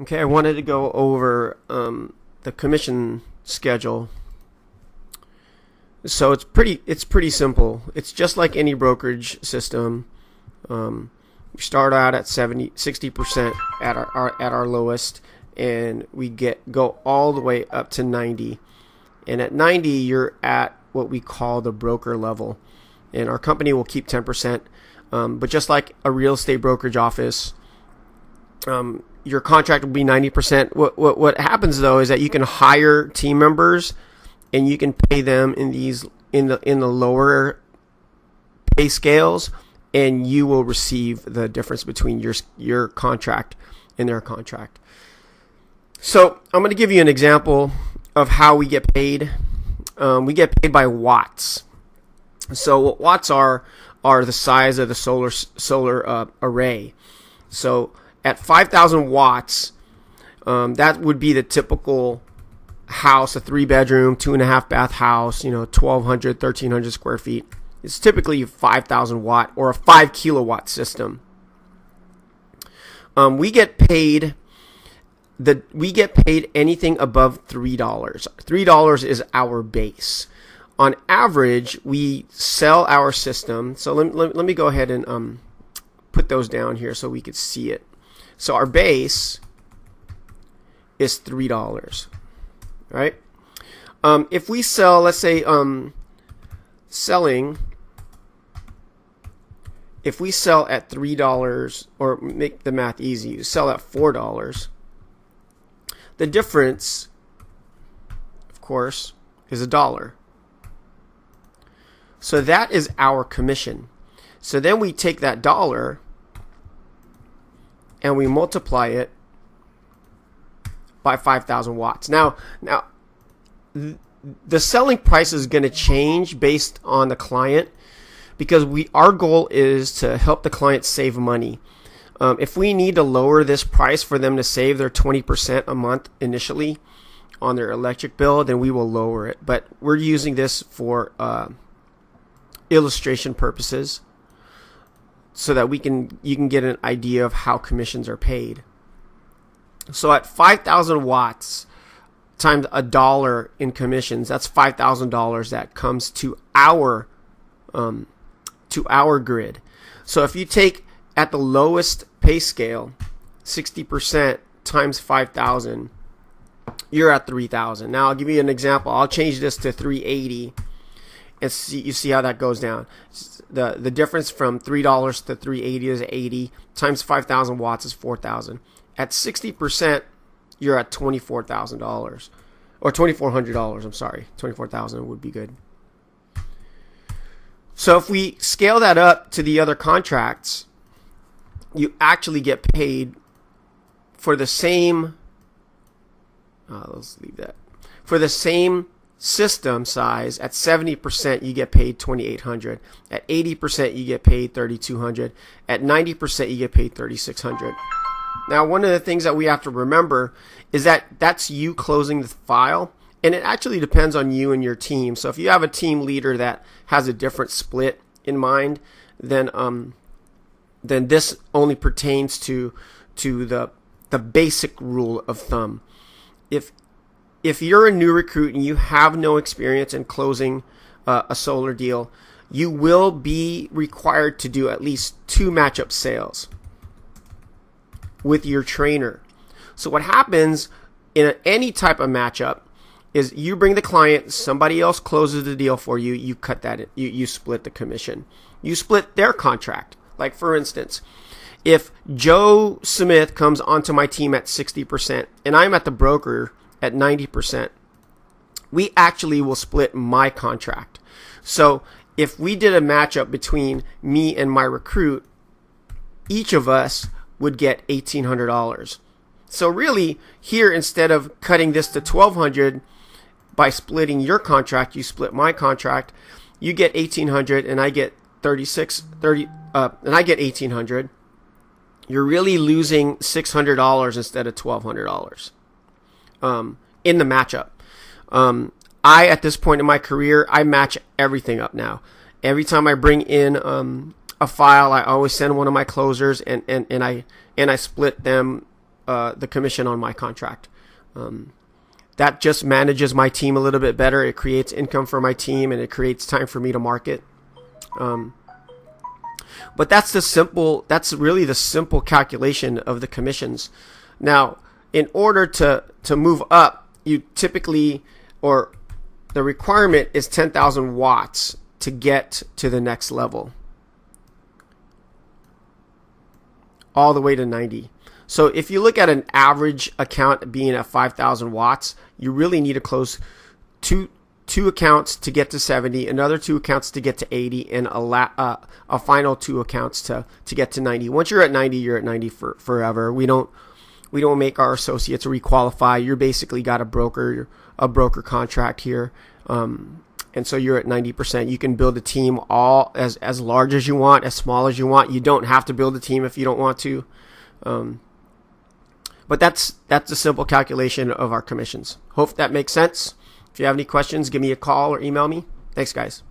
Okay, I wanted to go over the commission schedule. So it's pretty simple. It's just like any brokerage system. We start out at 60% at our lowest, and we go all the way up to 90. And at 90, you're at what we call the broker level, and our company will keep 10%. But just like a real estate brokerage office, your contract will be 90%. What happens though is that you can hire team members, and you can pay them in the lower pay scales, and you will receive the difference between your contract and their contract. So I'm going to give you an example of how we get paid. We get paid by watts. So what watts are the size of the solar array. So at 5,000 watts, that would be the typical house, a 3-bedroom, 2.5 bath house, 1,200, 1,300 square feet. It's typically 5,000 watt or a 5 kilowatt system. We get paid anything above $3. $3 is our base. On average, we sell our system. So let me go ahead and put those down here so we could see it. So our base is $3, right? If we sell, let's say, if we sell at $3, or make the math easy, you sell at $4, the difference, of course, is $1. So that is our commission. So then we take that dollar and we multiply it by 5,000 watts. Now, the selling price is going to change based on the client, because our goal is to help the client save money. If we need to lower this price for them to save their 20% a month initially on their electric bill, then we will lower it. But we're using this for illustration purposes, so that you can get an idea of how commissions are paid. So at 5,000 watts times $1 in commissions, that's $5,000 that comes to our grid. So if you take at the lowest pay scale 60% times 5,000, you're at 3,000. Now I'll give you an example. I'll change this to 380. And you see how that goes down. The difference from $3 to 380 is 80 times 5,000 watts is 4,000. At 60%, you're at $24,000 or $2,400. I'm sorry, 24,000 would be good. So if we scale that up to the other contracts, you actually get paid for the same. Let's leave that for the same system size. At 70%, you get paid $2,800. At 80%, you get paid $3,200. At 90%, you get paid $3,600. Now, one of the things that we have to remember is that that's you closing the file, and it actually depends on you and your team. So if you have a team leader that has a different split in mind, then this only pertains to the basic rule of thumb. If you're a new recruit and you have no experience in closing a solar deal, you will be required to do at least 2 matchup sales with your trainer. So what happens in any type of matchup is you bring the client, somebody else closes the deal for you, you cut that, you split the commission. You split their contract. Like for instance, if Joe Smith comes onto my team at 60% and I'm at the broker at 90%, we actually will split my contract. So if we did a matchup between me and my recruit, each of us would get $1,800. So really here, instead of cutting this to $1,200 by splitting your contract, you split my contract, you get $1,800 and I get and I get $1,800. You're really losing $600 instead of $1,200. In the matchup. I, at this point in my career, I match everything up now. Every time I bring in a file, I always send one of my closers and I split them the commission on my contract. That just manages my team a little bit better. It creates income for my team, and it creates time for me to market. But that's really the simple calculation of the commissions. Now, in order to move up, you typically, or the requirement is 10,000 watts to get to the next level, all the way to 90. So if you look at an average account being at 5,000 watts, you really need to close two accounts to get to 70, another 2 accounts to get to 80, and a final 2 accounts to get to 90. Once you're at 90, you're at 90 forever. We don't make our associates requalify. You're basically got a broker contract here. And so you're at 90%. You can build a team all as large as you want, as small as you want. You don't have to build a team if you don't want to. But that's a simple calculation of our commissions. Hope that makes sense. If you have any questions, give me a call or email me. Thanks, guys.